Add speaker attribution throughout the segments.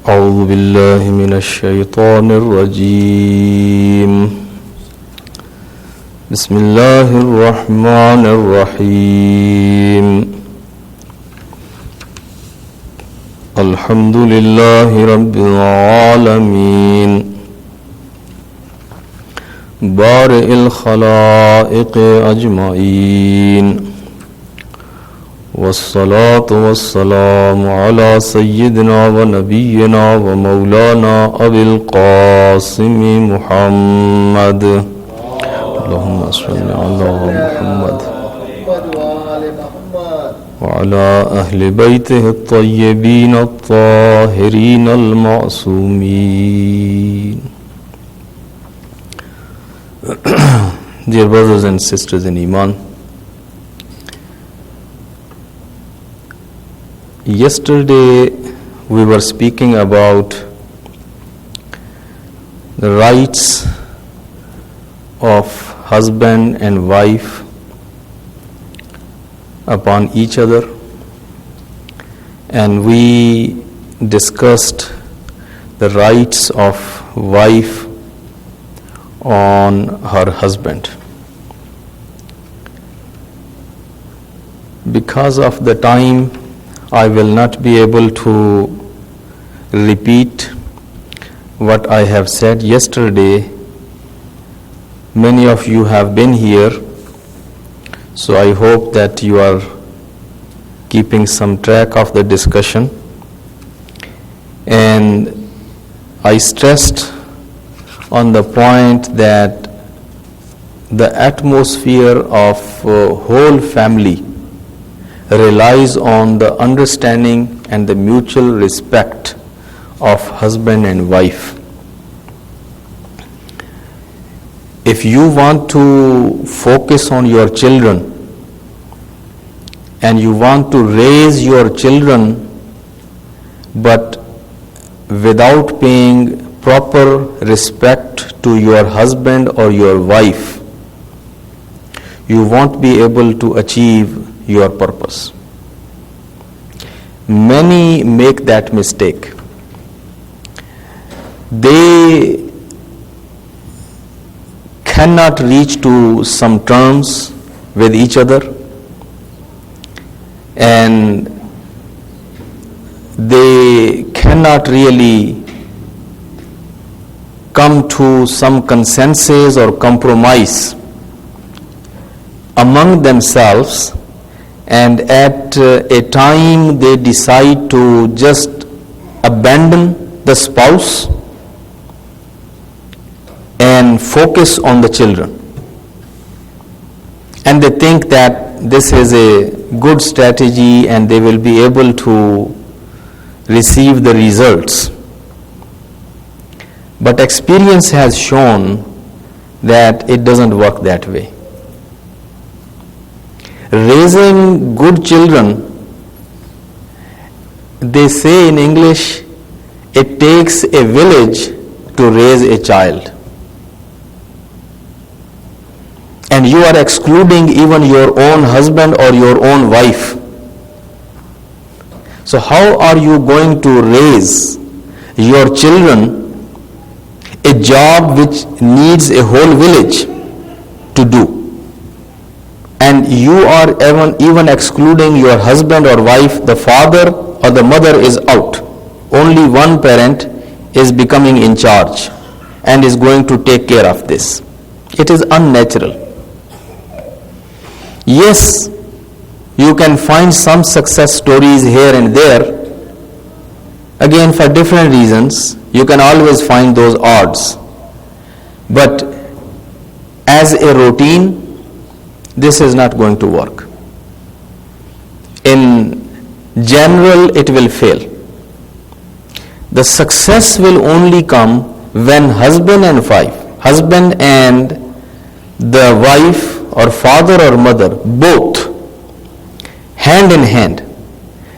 Speaker 1: أعوذ بالله من الشيطان الرجيم بسم الله الرحمن الرحيم الحمد لله رب العالمين بارئ الخلائق أجمعين والصلاة والسلام على سيدنا ونبينا ومولانا أبي القاسم محمد اللهم صل على محمد وعلى أهل بيته الطيبين الطاهرين المعصومين. Dear brothers and sisters in Iman, yesterday we were speaking about the rights of husband and wife upon each other, and we discussed the rights of wife on her husband. Because of the time, I will not be able to repeat what I have said yesterday. Many of you have been here, so I hope that you are keeping some track of the discussion. And I stressed on the point that the atmosphere of whole family relies on the understanding and the mutual respect of husband and wife. If you want to focus on your children and you want to raise your children but without paying proper respect to your husband or your wife, you won't be able to achieve your purpose. Many make that mistake. They cannot reach to some terms with each other, and they cannot really come to some consensus or compromise among themselves, and at a time they decide to just abandon the spouse and focus on the children. And they think that this is a good strategy and they will be able to receive the results. But experience has shown that it doesn't work that way. Raising good children, they say in English, it takes a village to raise a child. And you are excluding even your own husband or your own wife. So how are you going to raise your children, a job which needs a whole village to do? And you are even excluding your husband or wife, the father or the mother is out. Only one parent is becoming in charge and is going to take care of this. It is unnatural. Yes, you can find some success stories here and there. Again, for different reasons, you can always find those odds. But as a routine, this is not going to work. In general, it will fail. The success will only come when husband and the wife or father or mother, both, hand in hand,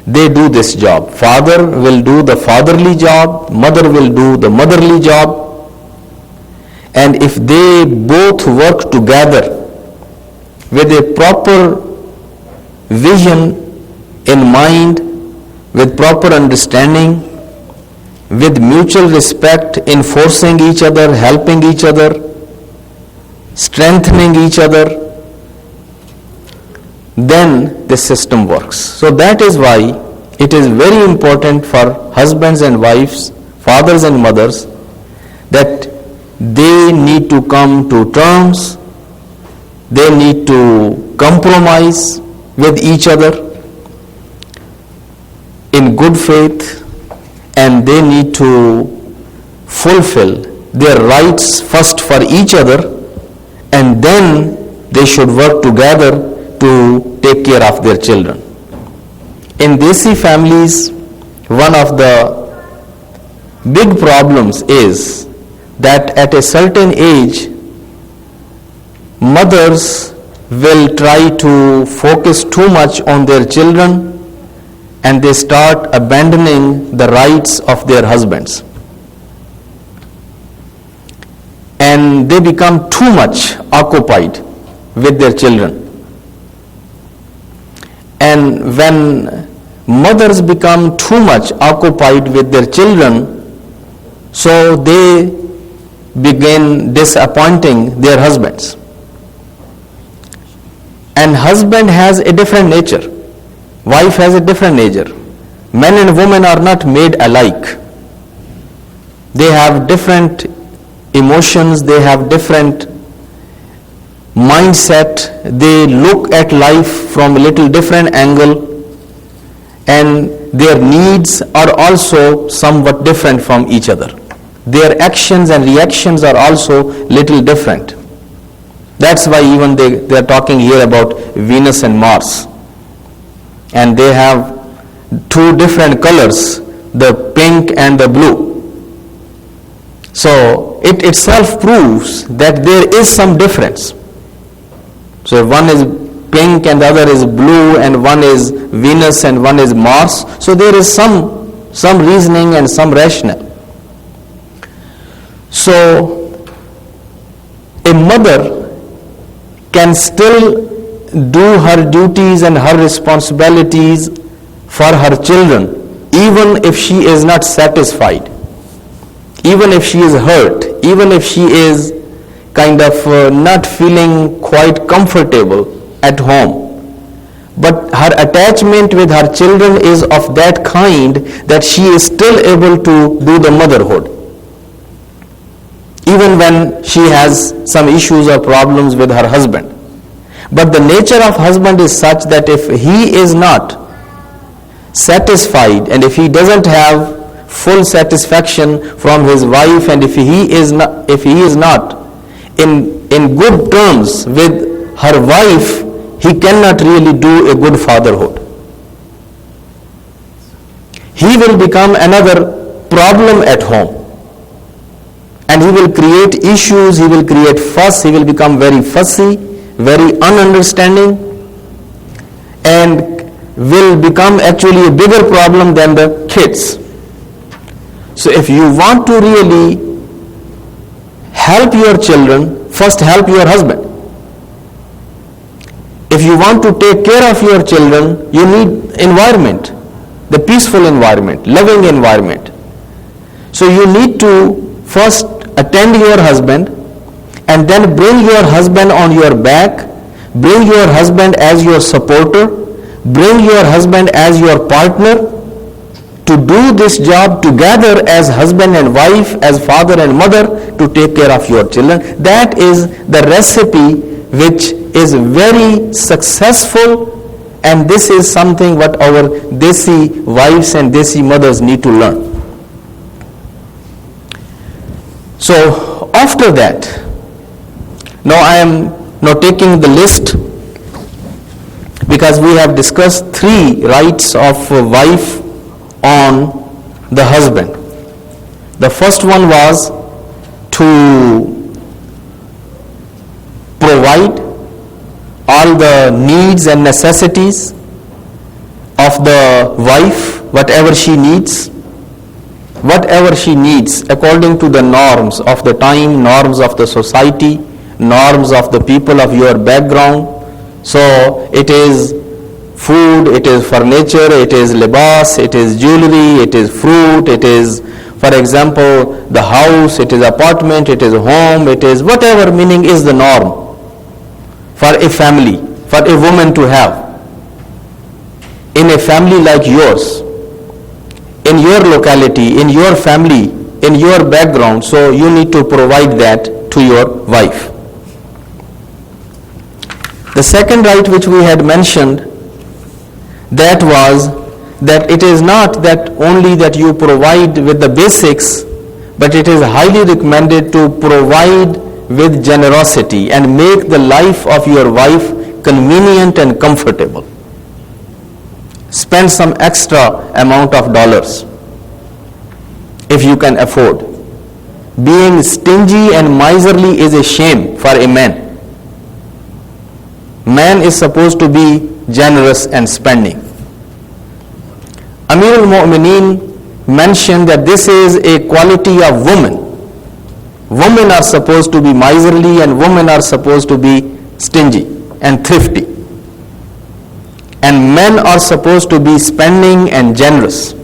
Speaker 1: they do this job. Father will do the fatherly job, mother will do the motherly job. And if they both work together with a proper vision in mind, with proper understanding, with mutual respect, enforcing each other, helping each other, strengthening each other, then the system works. So that is why it is very important for husbands and wives, fathers and mothers, that they need to come to terms, they need to compromise with each other in good faith, and they need to fulfill their rights first for each other, and then they should work together to take care of their children. In Desi families, one of the big problems is that at a certain age, mothers will try to focus too much on their children, and they start abandoning the rights of their husbands. And they become too much occupied with their children. And when mothers become too much occupied with their children, so they begin disappointing their husbands. And husband has a different nature. Wife has a different nature. Men and women are not made alike. They have different emotions, they have different mindset, they look at life from a little different angle, and their needs are also somewhat different from each other. Their actions and reactions are also little different. That's why even they are talking here about Venus and Mars. And they have two different colors, the pink and the blue. So it itself proves that there is some difference. So if one is pink and the other is blue, and one is Venus and one is Mars, so there is some reasoning and some rationale. So a mother can still do her duties and her responsibilities for her children, even if she is not satisfied, even if she is hurt, even if she is kind of not feeling quite comfortable at home. But her attachment with her children is of that kind that she is still able to do the motherhood, even when she has some issues or problems with her husband. But the nature of husband is such that if he is not satisfied, and if he doesn't have full satisfaction from his wife, and if he is not in good terms with her wife, he cannot really do a good fatherhood. He will become another problem at home, and he will create issues, he will create fuss, he will become very fussy, very ununderstanding, and will become actually a bigger problem than the kids. So if you want to really help your children, first help your husband. If you want to take care of your children, you need environment, the peaceful environment, loving environment. So you need to first attend your husband, and then bring your husband on your back, bring your husband as your supporter, bring your husband as your partner, to do this job together as husband and wife, as father and mother, to take care of your children. That is the recipe which is very successful, and this is something what our Desi wives and Desi mothers need to learn. So after that, now I am now taking the list, because we have discussed 3 rights of a wife on the husband. The first one was to provide all the needs and necessities of the wife, whatever she needs according to the norms of the time, norms of the society, norms of the people of your background. So it is food, it is furniture, it is libas, it is jewelry, it is fruit, it is For example, the house, it is apartment, it is home, it is whatever meaning is the norm for a family, for a woman to have. In a family like yours, in your locality, in your family, in your background, so you need to provide that to your wife. The second right which we had mentioned, that was that it is not that only that you provide with the basics, but it is highly recommended to provide with generosity and make the life of your wife convenient and comfortable. Spend some extra amount of dollars if you can afford. Being stingy and miserly is a shame for a man. Man is supposed to be generous and spending. Amir al-Mu'mineen mentioned that this is a quality of women. Women are supposed to be miserly and women are supposed to be stingy and thrifty. And men are supposed to be spending and generous.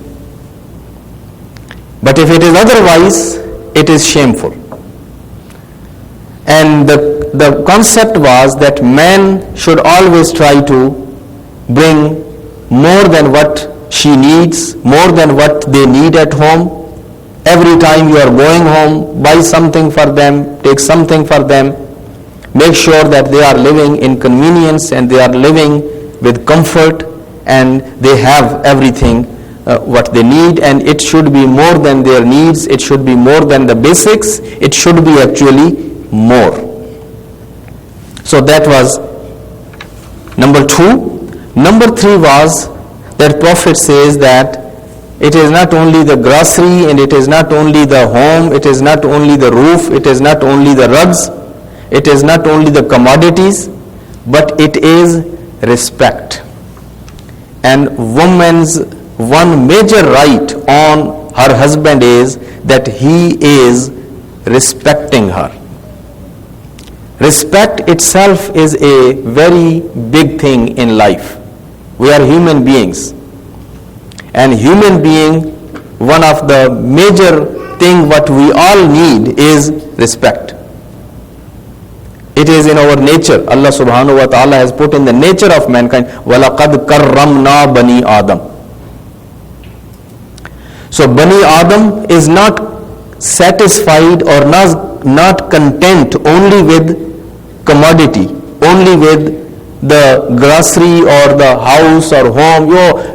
Speaker 1: But if it is otherwise, it is shameful. And the concept was that men should always try to bring more than what she needs, more than what they need at home. Every time you are going home, buy something for them, take something for them. Make sure that they are living in convenience and they are living with comfort and they have everything what they need, and it should be more than their needs, it should be more than the basics, it should be actually more. So that was number 2. Number 3 was that Prophet says that it is not only the grocery and it is not only the home, it is not only the roof, it is not only the rugs, it is not only the commodities, but it is respect. And woman's one major right on her husband is that he is respecting her. Respect itself is a very big thing in life. We are human beings. And human being, one of the major thing what we all need is respect. It is in our nature. Allah subhanahu wa ta'ala has put in the nature of mankind, وَلَقَدْ كَرَّمْنَا بَنِي آدَمَ. So Bani Adam is not satisfied or not content only with commodity, only with the grocery or the house or home.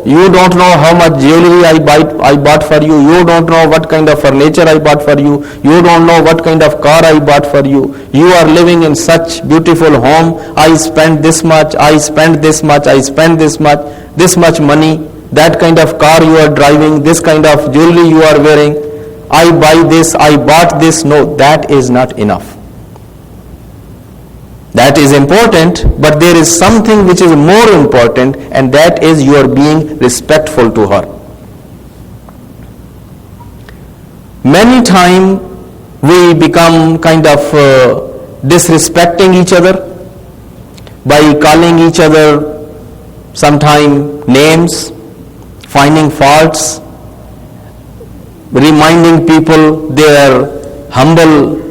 Speaker 1: You don't know how much jewelry I bought for you. You don't know what kind of furniture I bought for you. You don't know what kind of car I bought for you. You are living in such beautiful home. I spent this much, I spent this much, I spent this much money. That kind of car you are driving, this kind of jewelry you are wearing. I buy this, I bought this. No, that is not enough. That is important, but there is something which is more important, and that is you are being respectful to her. Many times we become kind of disrespecting each other by calling each other sometime names, finding faults, reminding people their humble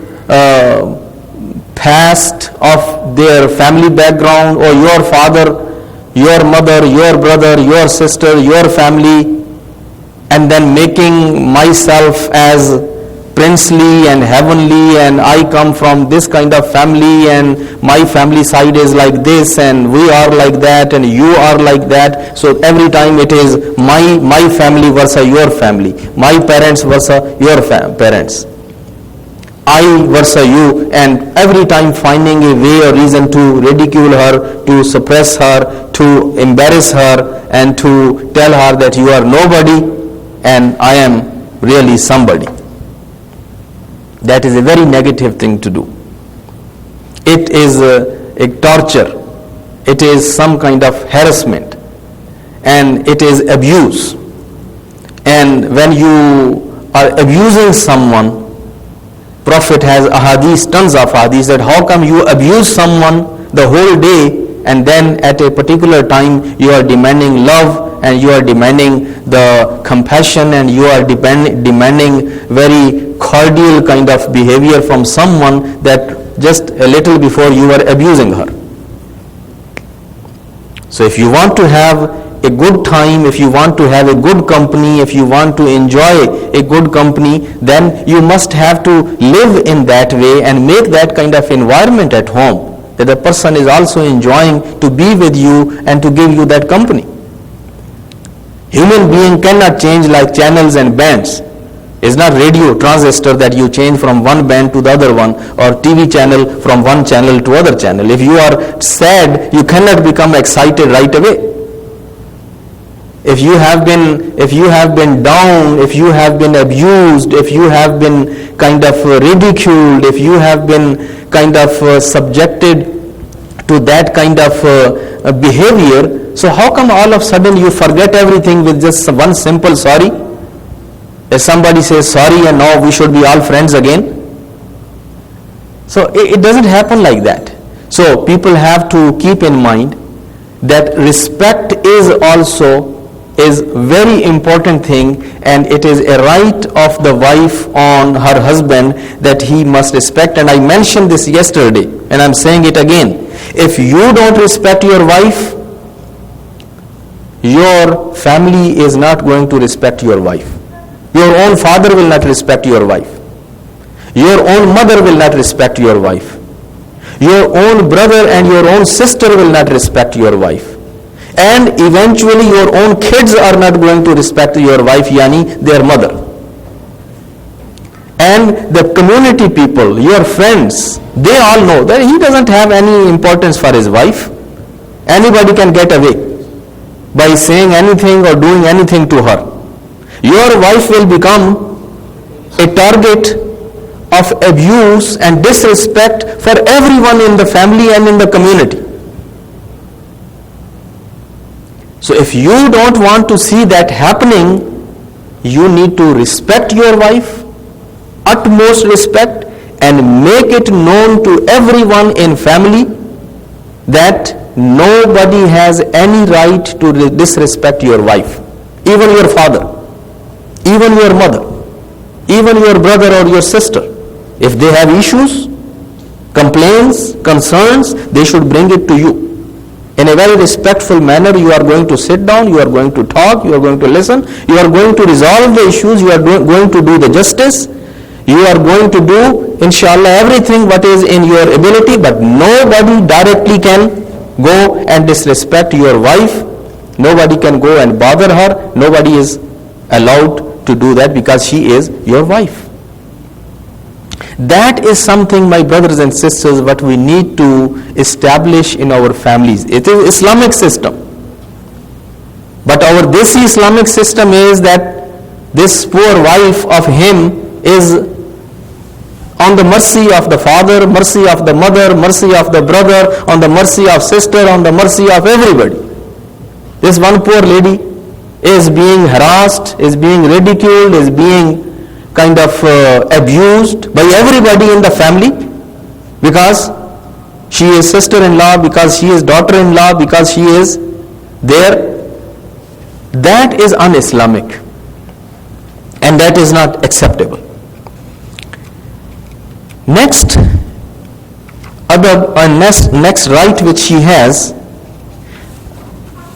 Speaker 1: past of their family background, or your father, your mother, your brother, your sister, your family, and then making myself as princely and heavenly, and I come from this kind of family and my family side is like this and we are like that and you are like that. So every time it is my family versus your family, my parents versus your parents, I versus you, and every time finding a way or reason to ridicule her, to suppress her, to embarrass her, and to tell her that you are nobody and I am really somebody. That is a very negative thing to do. It is a torture. It is some kind of harassment. And it is abuse. And when you are abusing someone, Prophet has ahadith, tons of ahadith, that how come you abuse someone the whole day and then at a particular time you are demanding love and you are demanding the compassion, and you are demanding very cordial kind of behavior from someone that just a little before you were abusing her. So if you want to have a good time, if you want to have a good company, if you want to enjoy a good company, then you must have to live in that way and make that kind of environment at home, that the person is also enjoying to be with you and to give you that company. Human being cannot change like channels and bands. It's not radio transistor that you change from one band to the other one, or TV channel from one channel to other channel. If you are sad, you cannot become excited right away. If you have been down, if you have been abused, if you have been kind of ridiculed, if you have been kind of subjected to that kind of behavior, so how come all of a sudden you forget everything with just one simple sorry? If somebody says sorry and now we should be all friends again. So it doesn't happen like that. So people have to keep in mind that respect is very important thing, and it is a right of the wife on her husband that he must respect. And I mentioned this yesterday and I'm saying it again. If you don't respect your wife, your family is not going to respect your wife. Your own father will not respect your wife. Your own mother will not respect your wife. Your own brother and your own sister will not respect your wife. And eventually your own kids are not going to respect your wife, yani their mother. And the community people, your friends, they all know that he doesn't have any importance for his wife. Anybody can get away by saying anything or doing anything to her. Your wife will become a target of abuse and disrespect for everyone in the family and in the community. So if you don't want to see that happening, you need to respect your wife, utmost respect, and make it known to everyone in family that nobody has any right to disrespect your wife, even your father, even your mother, even your brother or your sister. If they have issues, complaints, concerns, they should bring it to you. In a very respectful manner, you are going to sit down, you are going to talk, you are going to listen, you are going to resolve the issues, you are going to do the justice, you are going to do, inshallah, everything what is in your ability, but nobody directly can go and disrespect your wife, nobody can go and bother her, nobody is allowed to do that because she is your wife. That is something, my brothers and sisters, what we need to establish in our families. It is Islamic system. But our Desi Islamic system is that this poor wife of him is on the mercy of the father, mercy of the mother, mercy of the brother, on the mercy of sister, on the mercy of everybody. This one poor lady is being harassed, is being ridiculed, is being kind of abused by everybody in the family because she is sister-in-law, because she is daughter-in-law, because she is there. That is un-Islamic and that is not acceptable. Next right which she has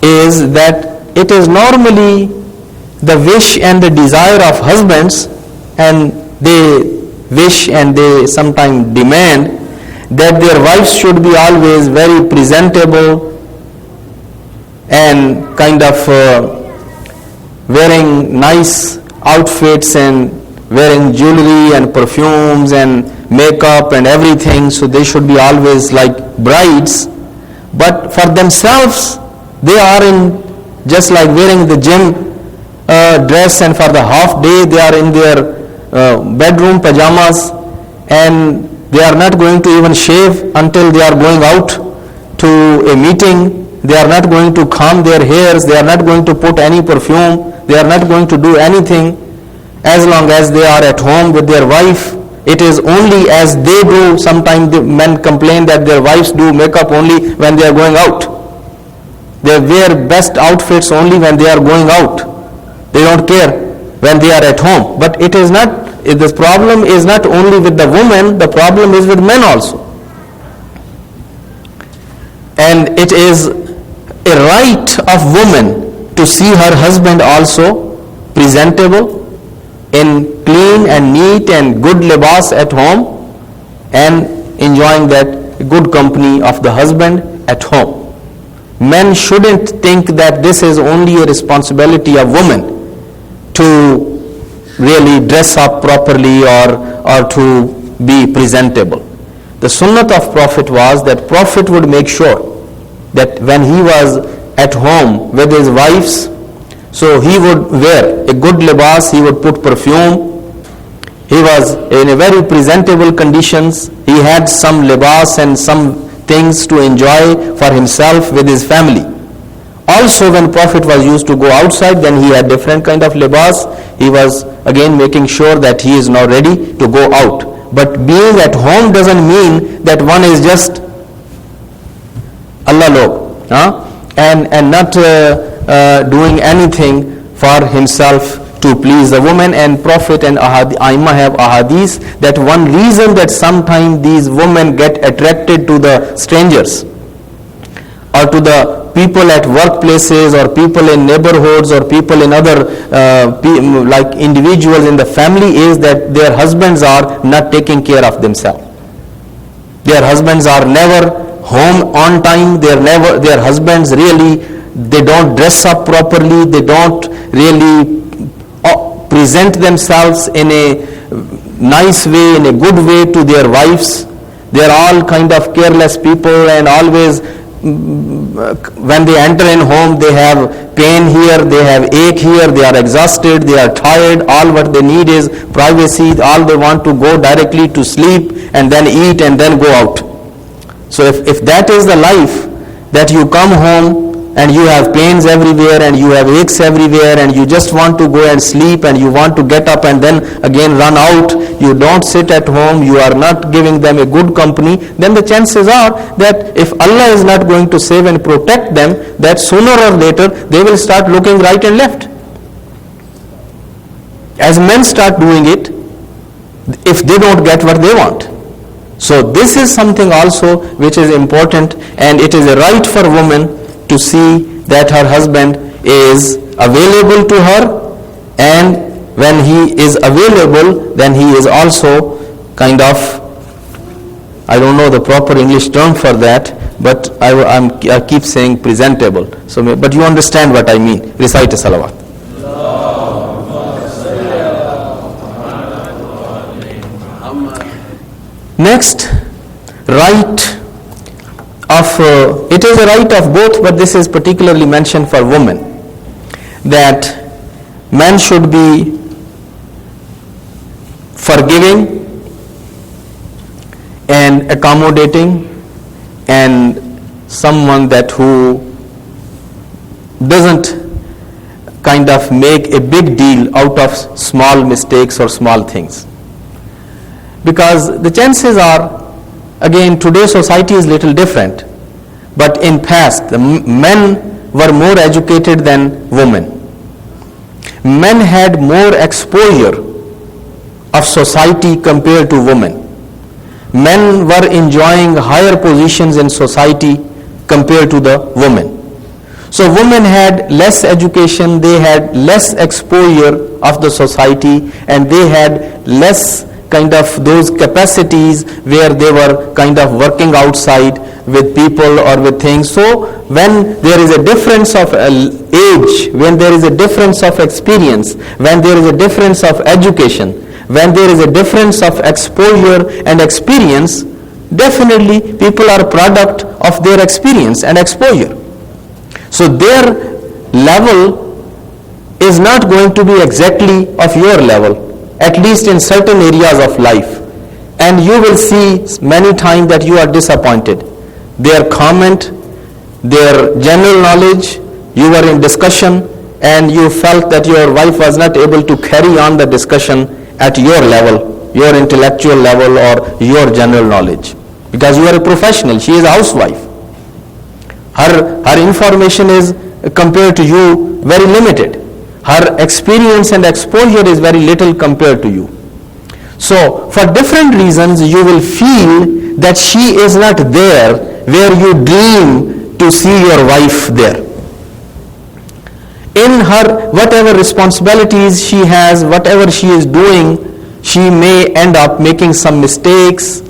Speaker 1: is that it is normally the wish and the desire of husbands, and they wish and they sometimes demand that their wives should be always very presentable and kind of wearing nice outfits and wearing jewelry and perfumes and makeup and everything, so they should be always like brides. But for themselves, they are in just like wearing the gym dress, and for the half day they are in their bedroom pajamas, and they are not going to even shave until they are going out to a meeting. They are not going to comb their hairs, they are not going to put any perfume, they are not going to do anything as long as they are at home with their wife. It is only as they do. Sometimes the men complain that their wives do makeup only when they are going out. They wear best outfits only when they are going out. They don't care when they are at home. But it is not, this problem is not only with the woman, the problem is with men also. And it is a right of woman to see her husband also presentable, in clean and neat and good libas at home, and enjoying that good company of the husband at home. Men shouldn't think that this is only a responsibility of women to really dress up properly or to be presentable. The sunnah of Prophet was that Prophet would make sure that when he was at home with his wives, so he would wear a good libas, he would put perfume, he was in a very presentable conditions, he had some libas and some things to enjoy for himself with his family. Also when Prophet was used to go outside, then he had different kind of libas. He was again making sure that he is now ready to go out. But being at home doesn't mean that one is just Allah log, and not doing anything for himself to please the woman. And Prophet and Aimma have ahadith that one reason that sometimes these women get attracted to the strangers or to the people at workplaces or people in neighborhoods or people in other like individuals in the family is that their husbands are not taking care of themselves. Their husbands are never home on time. Their husbands really, they don't dress up properly. They don't really present themselves in a nice way, in a good way to their wives. They are all kind of careless people, and always when they enter in home, they have pain here, they have ache here, they are exhausted, they are tired. All what they need is privacy. All they want to go directly to sleep and then eat and then go out. So if that is the life, that you come home and you have pains everywhere and you have aches everywhere and you just want to go and sleep and you want to get up and then again run out, you don't sit at home, you are not giving them a good company, then the chances are that if Allah is not going to save and protect them, that sooner or later they will start looking right and left. As men start doing it, if they don't get what they want. So this is something also which is important, and it is a right for women to see that her husband is available to her, and when he is available, then he is also kind of, I don't know the proper English term for that, but I keep saying presentable. So, but you understand what I mean. Recite a salawat. Next, right of, it is a right of both, but this is particularly mentioned for women, that men should be forgiving and accommodating, and someone that who doesn't kind of make a big deal out of small mistakes or small things. Because the chances are, again, today's society is little different, but in past, the men were more educated than women. Men had more exposure of society compared to women. Men were enjoying higher positions in society compared to the women. So women had less education, they had less exposure of the society, and they had less kind of those capacities where they were kind of working outside with people or with things. So when there is a difference of age, when there is a difference of experience, when there is a difference of education, when there is a difference of exposure and experience, definitely people are a product of their experience and exposure. So their level is not going to be exactly of your level, at least in certain areas of life. And you will see many times that you are disappointed. Their comment, their general knowledge, you were in discussion and you felt that your wife was not able to carry on the discussion at your level, your intellectual level or your general knowledge. Because you are a professional, she is a housewife. Her information is compared to you very limited. Her experience and exposure is very little compared to you. So for different reasons you will feel that she is not there where you dream to see your wife there. In her whatever responsibilities she has, whatever she is doing, she may end up making some mistakes.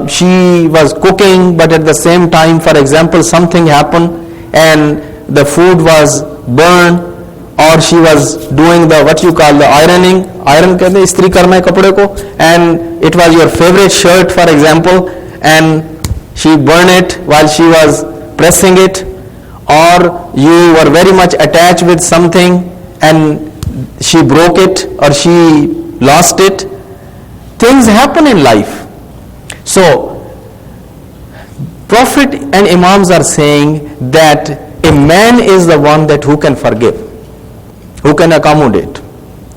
Speaker 1: She was cooking, but at the same time, for example, something happened and the food was burned, or she was doing the what you call the ironing. Iron कहते हैं इस्त्री करना है कपड़े को, and it was your favorite shirt, for example, and she burned it while she was pressing it, or you were very much attached with something and she broke it or she lost it. Things happen in life. So Prophet and Imams are saying that a man is the one that who can forgive, who can accommodate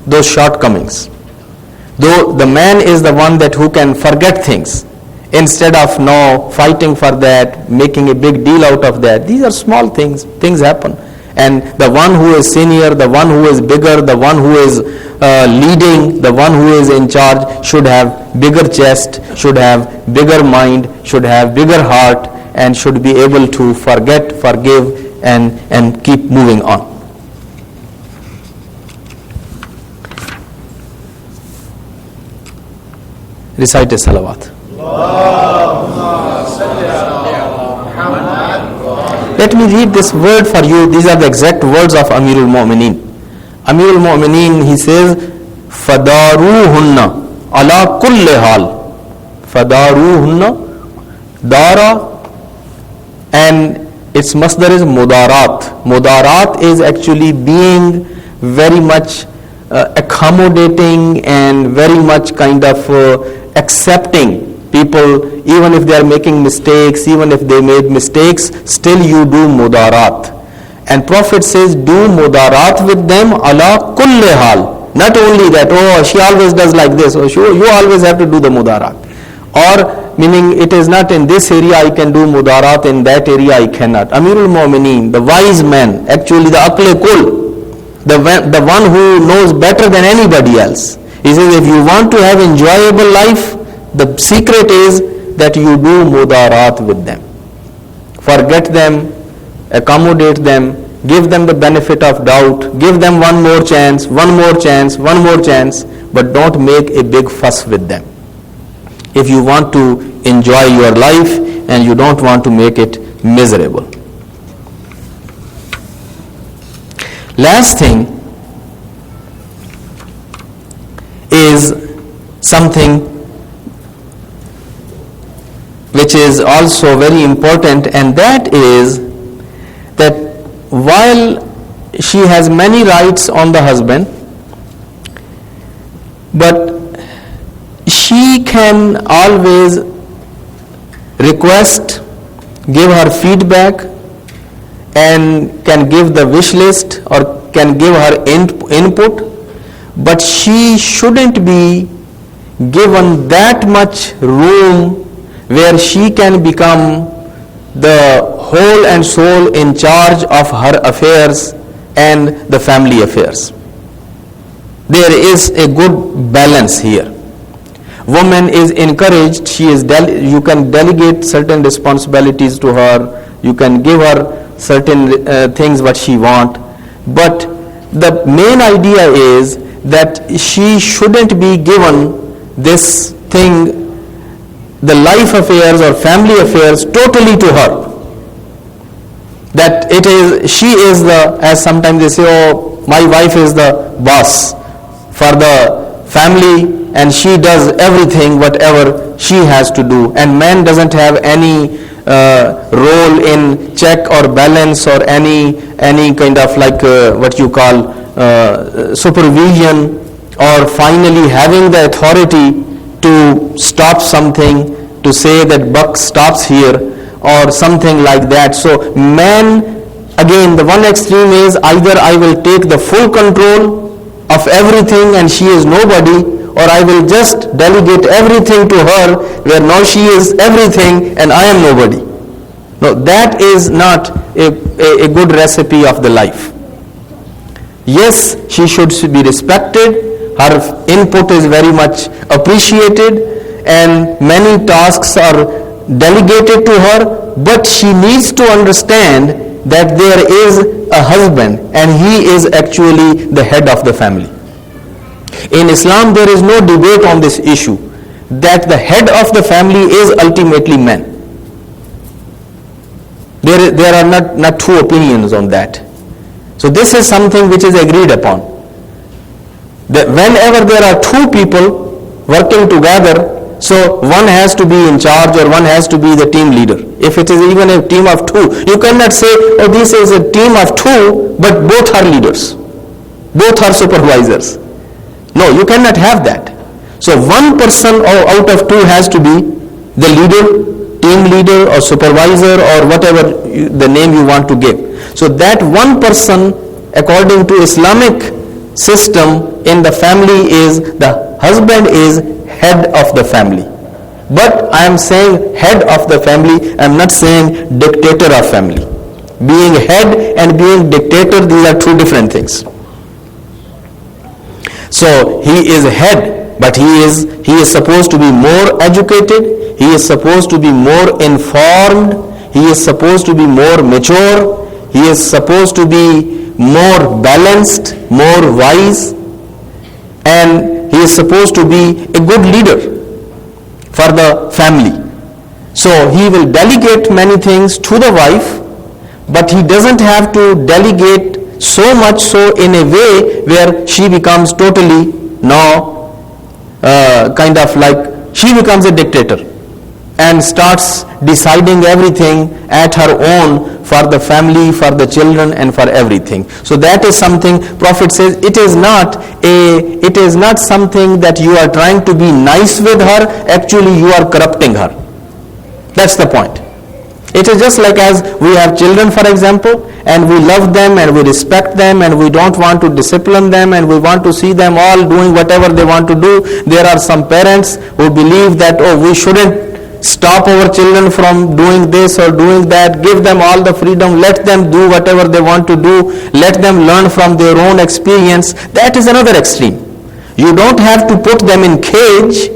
Speaker 1: those shortcomings. Though the man is the one that who can forget things instead of now fighting for that, making a big deal out of that. These are small things. Things happen. And the one who is senior, the one who is bigger, the one who is leading, the one who is in charge should have bigger chest, should have bigger mind, should have bigger heart, and should be able to forget, forgive, and keep moving on. Recite a salawat. Let me read this word for you. These are the exact words of Amirul Mu'mineen. Amirul Mu'mineen, he says, Fadaruhunna ala kulli hal. Fadaruhunna, dara, and its masdar is mudarat. Mudarat is actually being very much accommodating and very much kind of accepting people, even if they are making mistakes, even if they made mistakes, still you do mudarat. And Prophet says, do mudarat with them ala kulli hal. Not only that, oh, she always does like this, or you always have to do the mudarat. Or, meaning it is not in this area I can do mudarat, in that area I cannot. Amirul Mu'mineen, the wise man, actually the Aql Kul, the one who knows better than anybody else. He says, if you want to have enjoyable life, the secret is that you do mudarat with them. Forget them, accommodate them, give them the benefit of doubt, give them one more chance, one more chance, one more chance, but don't make a big fuss with them. If you want to enjoy your life and you don't want to make it miserable. Last thing is something which is also very important, and that is that while she has many rights on the husband, but she can always request, give her feedback, and can give the wish list or can give her input, but she shouldn't be given that much room where she can become the whole and soul in charge of her affairs and the family affairs. There is a good balance here. Woman is encouraged, you can delegate certain responsibilities to her, you can give her certain things what she want, but the main idea is that she shouldn't be given this thing, the life affairs or family affairs, totally to her. That she is the, as sometimes they say, oh, my wife is the boss for the family and she does everything, whatever she has to do. And man doesn't have any role in check or balance or any kind of like what you call supervision, or finally having the authority to stop something, to say that buck stops here or something like that. So man, again, the one extreme is either I will take the full control of everything and she is nobody, or I will just delegate everything to her where now she is everything and I am nobody. No, that is not a good recipe of the life. Yes, she should be respected. Her input is very much appreciated and many tasks are delegated to her, but she needs to understand that there is a husband and he is actually the head of the family. In Islam, there is no debate on this issue that the head of the family is ultimately man. There are not two opinions on that. So this is something which is agreed upon. That whenever there are two people working together, so one has to be in charge or one has to be the team leader. If it is even a team of two, you cannot say, oh, this is a team of two, but both are leaders. Both are supervisors. No, you cannot have that. So one person out of two has to be the leader, team leader or supervisor or whatever the name you want to give. So that one person, according to Islamic system in the family, is the husband is head of the family. But I am saying head of the family, I am not saying dictator of family. Being head and being dictator, these are two different things. So he is head, but he is supposed to be more educated, he is supposed to be more informed, he is supposed to be more mature, he is supposed to be more balanced, more wise, and he is supposed to be a good leader for the family. So he will delegate many things to the wife, but he doesn't have to delegate so much so in a way where she becomes totally kind of like she becomes a dictator and starts deciding everything at her own for the family, for the children, and for everything. So that is something Prophet says it is not something that you are trying to be nice with her, actually you are corrupting her. That's the point. It is just like as we have children, for example, and we love them and we respect them and we don't want to discipline them and we want to see them all doing whatever they want to do. There are some parents who believe that, oh, we shouldn't stop our children from doing this or doing that. Give them all the freedom. Let them do whatever they want to do. Let them learn from their own experience. That is another extreme. You don't have to put them in cage.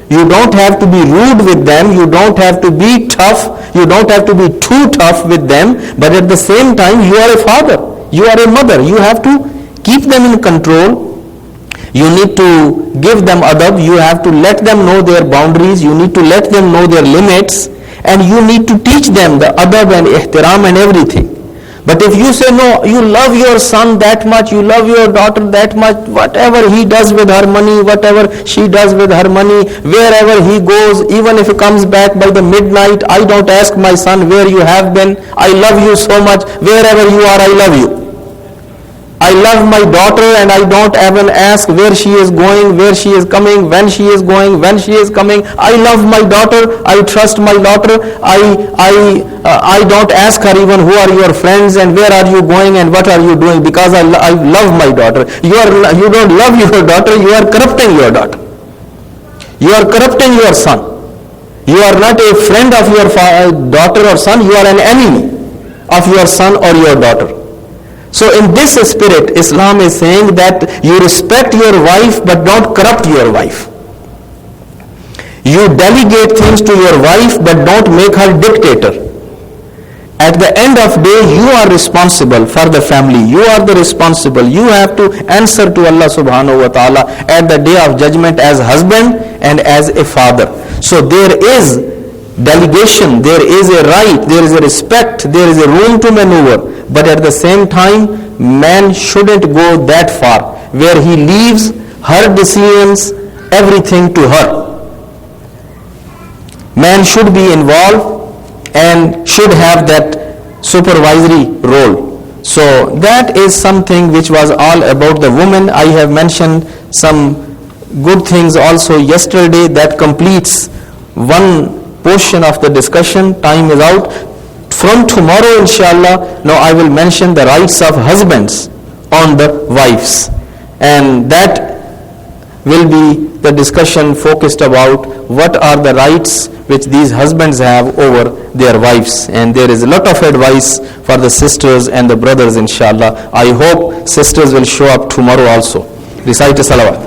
Speaker 1: You don't have to be rude with them. You don't have to be tough. You don't have to be too tough with them. But at the same time, you are a father. You are a mother. You have to keep them in control. You need to give them adab. You have to let them know their boundaries. You need to let them know their limits. And you need to teach them the adab and ihtiram and everything. But if you say, no, you love your son that much, you love your daughter that much, whatever he does with her money, whatever she does with her money, wherever he goes, even if he comes back by the midnight, I don't ask my son where you have been. I love you so much. Wherever you are, I love you. I love my daughter and I don't even ask where she is going, where she is coming, when she is going, when she is coming. I love my daughter. I trust my daughter. I don't ask her even who are your friends and where are you going and what are you doing, because I love my daughter. You don't love your daughter. You are corrupting your daughter. You are corrupting your son. You are not a friend of your daughter or son. You are an enemy of your son or your daughter. So in this spirit, Islam is saying that you respect your wife but don't corrupt your wife. You delegate things to your wife but don't make her dictator. At the end of day, you are responsible for the family. You are the responsible. You have to answer to Allah subhanahu wa ta'ala at the day of judgment as husband and as a father. So there is delegation, there is a right, there is a respect, there is a room to maneuver. But at the same time, man shouldn't go that far where he leaves her decisions, everything to her. Man should be involved and should have that supervisory role. So that is something which was all about the woman. I have mentioned some good things also yesterday that completes one portion of the discussion. Time is out. From tomorrow, inshallah, now I will mention the rights of husbands on the wives, and that will be the discussion focused about what are the rights which these husbands have over their wives, and there is a lot of advice for the sisters and the brothers, inshallah. I hope sisters will show up tomorrow also. Recite a salawat.